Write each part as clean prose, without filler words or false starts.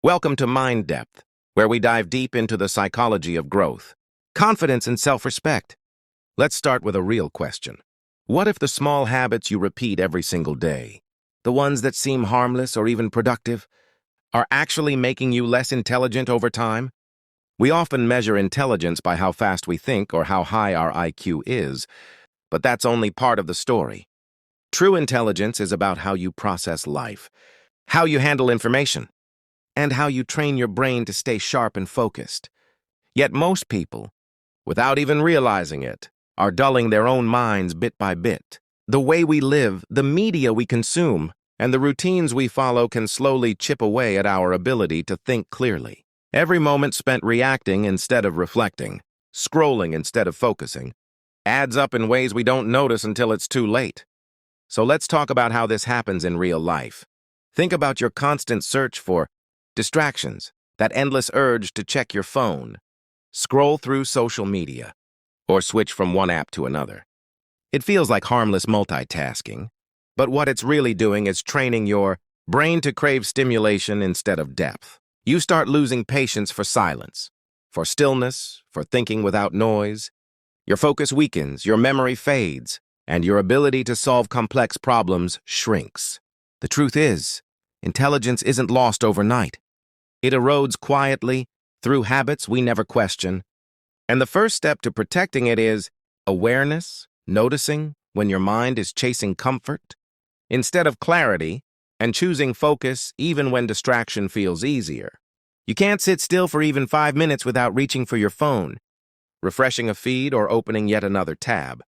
Welcome to Mind Depth, where we dive deep into the psychology of growth, confidence, and self-respect. Let's start with a real question. What if the small habits you repeat every single day, the ones that seem harmless or even productive, are actually making you less intelligent over time? We often measure intelligence by how fast we think or how high our IQ is, but that's only part of the story. True intelligence is about how you process life, how you handle information, and how you train your brain to stay sharp and focused. Yet most people, without even realizing it, are dulling their own minds bit by bit. The way we live, the media we consume, and the routines we follow can slowly chip away at our ability to think clearly. Every moment spent reacting instead of reflecting, scrolling instead of focusing, adds up in ways we don't notice until it's too late. So let's talk about how this happens in real life. Think about your constant search for distractions, that endless urge to check your phone, scroll through social media, or switch from one app to another. It feels like harmless multitasking, but what it's really doing is training your brain to crave stimulation instead of depth. You start losing patience for silence, for stillness, for thinking without noise. Your focus weakens, your memory fades, and your ability to solve complex problems shrinks. The truth is, intelligence isn't lost overnight. It erodes quietly through habits we never question. And the first step to protecting it is awareness, noticing when your mind is chasing comfort instead of clarity, and choosing focus even when distraction feels easier. You can't sit still for even 5 minutes without reaching for your phone, refreshing a feed, or opening yet another tab.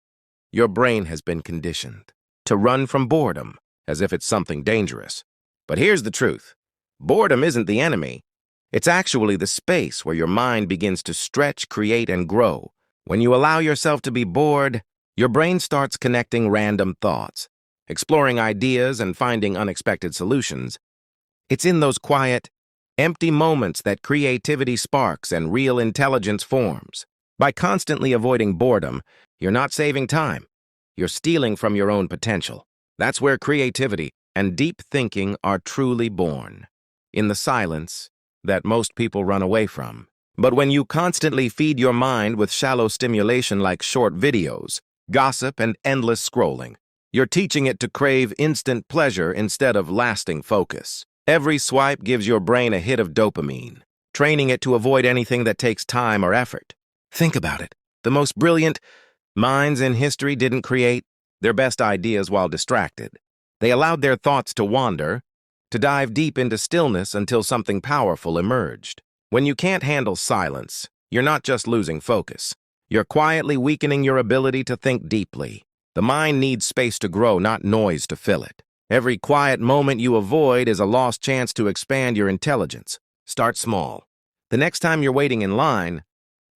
Your brain has been conditioned to run from boredom as if it's something dangerous. But here's the truth. Boredom isn't the enemy. It's actually the space where your mind begins to stretch, create, and grow. When you allow yourself to be bored, your brain starts connecting random thoughts, exploring ideas, and finding unexpected solutions. It's in those quiet, empty moments that creativity sparks and real intelligence forms. By constantly avoiding boredom, you're not saving time. You're stealing from your own potential. That's where creativity and deep thinking are truly born, in the silence that most people run away from. But when you constantly feed your mind with shallow stimulation like short videos, gossip, and endless scrolling, you're teaching it to crave instant pleasure instead of lasting focus. Every swipe gives your brain a hit of dopamine, training it to avoid anything that takes time or effort. Think about it. The most brilliant minds in history didn't create their best ideas while distracted. They allowed their thoughts to wander, to dive deep into stillness until something powerful emerged. When you can't handle silence, you're not just losing focus. You're quietly weakening your ability to think deeply. The mind needs space to grow, not noise to fill it. Every quiet moment you avoid is a lost chance to expand your intelligence. Start small. The next time you're waiting in line,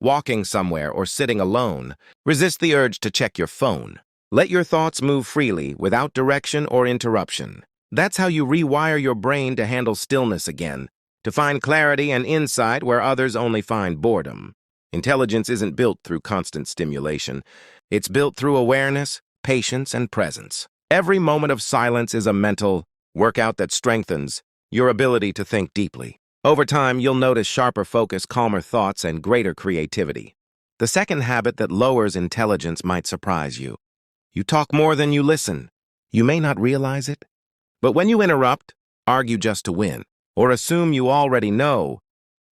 walking somewhere, or sitting alone, resist the urge to check your phone. Let your thoughts move freely, without direction or interruption. That's how you rewire your brain to handle stillness again, to find clarity and insight where others only find boredom. Intelligence isn't built through constant stimulation. It's built through awareness, patience, and presence. Every moment of silence is a mental workout that strengthens your ability to think deeply. Over time, you'll notice sharper focus, calmer thoughts, and greater creativity. The second habit that lowers intelligence might surprise you. You talk more than you listen. You may not realize it, but when you interrupt, argue just to win, or assume you already know,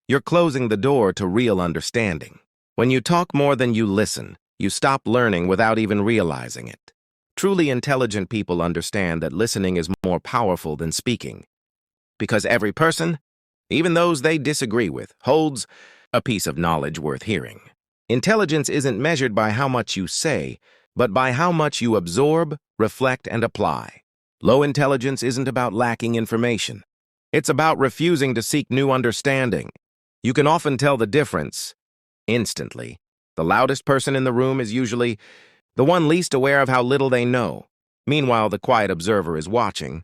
you're closing the door to real understanding. When you talk more than you listen, you stop learning without even realizing it. Truly intelligent people understand that listening is more powerful than speaking, because every person, even those they disagree with, holds a piece of knowledge worth hearing. Intelligence isn't measured by how much you say, but by how much you absorb, reflect, and apply. Low intelligence isn't about lacking information. It's about refusing to seek new understanding. You can often tell the difference instantly. The loudest person in the room is usually the one least aware of how little they know. Meanwhile, the quiet observer is watching,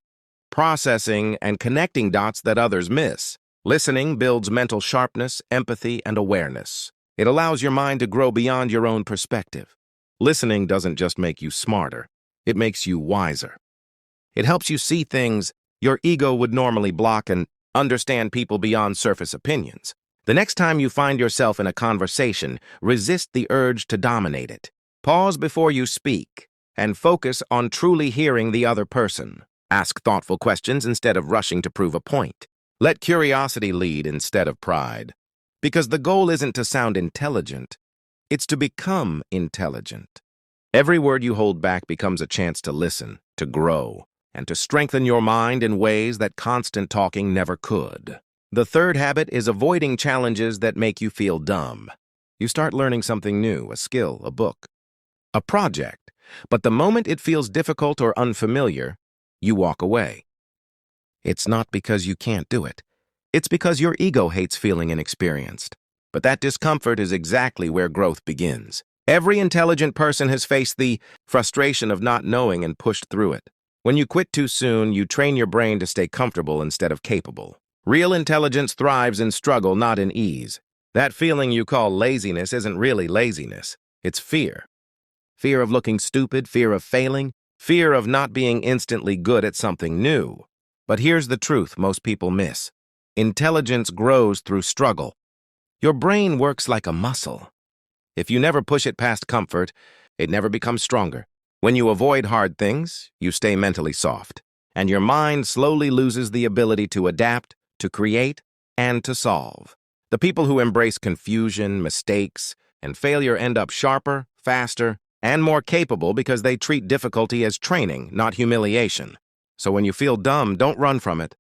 processing, and connecting dots that others miss. Listening builds mental sharpness, empathy, and awareness. It allows your mind to grow beyond your own perspective. Listening doesn't just make you smarter, it makes you wiser. It helps you see things your ego would normally block and Understand people beyond surface opinions. The next time you find yourself in a conversation, resist the urge to dominate it. Pause before you speak and focus on truly hearing the other person. Ask thoughtful questions instead of rushing to prove a point. Let curiosity lead instead of pride. Because the goal isn't to sound intelligent, it's to become intelligent. Every word you hold back becomes a chance to listen, to grow, and to strengthen your mind in ways that constant talking never could. The third habit is avoiding challenges that make you feel dumb. You start learning something new, a skill, a book, a project, but the moment it feels difficult or unfamiliar, you walk away. It's not because you can't do it. It's because your ego hates feeling inexperienced. But that discomfort is exactly where growth begins. Every intelligent person has faced the frustration of not knowing and pushed through it. When you quit too soon, you train your brain to stay comfortable instead of capable. Real intelligence thrives in struggle, not in ease. That feeling you call laziness isn't really laziness. It's fear. Fear of looking stupid, fear of failing, fear of not being instantly good at something new. But here's the truth most people miss. Intelligence grows through struggle. Your brain works like a muscle. If you never push it past comfort, it never becomes stronger. When you avoid hard things, you stay mentally soft, and your mind slowly loses the ability to adapt, to create, and to solve. The people who embrace confusion, mistakes, and failure end up sharper, faster, and more capable because they treat difficulty as training, not humiliation. So when you feel dumb, don't run from it.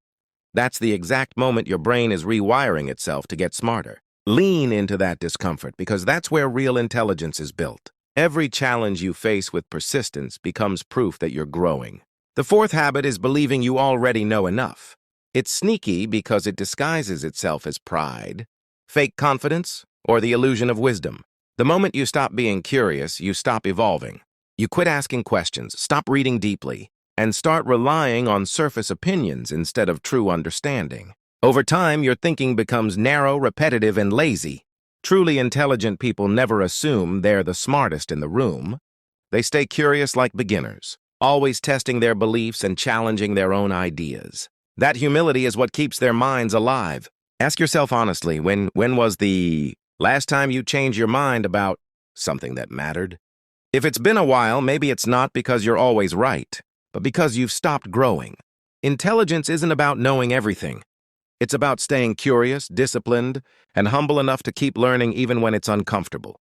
That's the exact moment your brain is rewiring itself to get smarter. Lean into that discomfort because that's where real intelligence is built. Every challenge you face with persistence becomes proof that you're growing. The fourth habit is believing you already know enough. It's sneaky because it disguises itself as pride, fake confidence, or the illusion of wisdom. The moment you stop being curious, you stop evolving. You quit asking questions, stop reading deeply, and start relying on surface opinions instead of true understanding. Over time, your thinking becomes narrow, repetitive, and lazy. Truly intelligent people never assume they're the smartest in the room. They stay curious like beginners, always testing their beliefs and challenging their own ideas. That humility is what keeps their minds alive. Ask yourself honestly, when was the last time you changed your mind about something that mattered? If it's been a while, maybe it's not because you're always right, but because you've stopped growing. Intelligence isn't about knowing everything. It's about staying curious, disciplined, and humble enough to keep learning even when it's uncomfortable.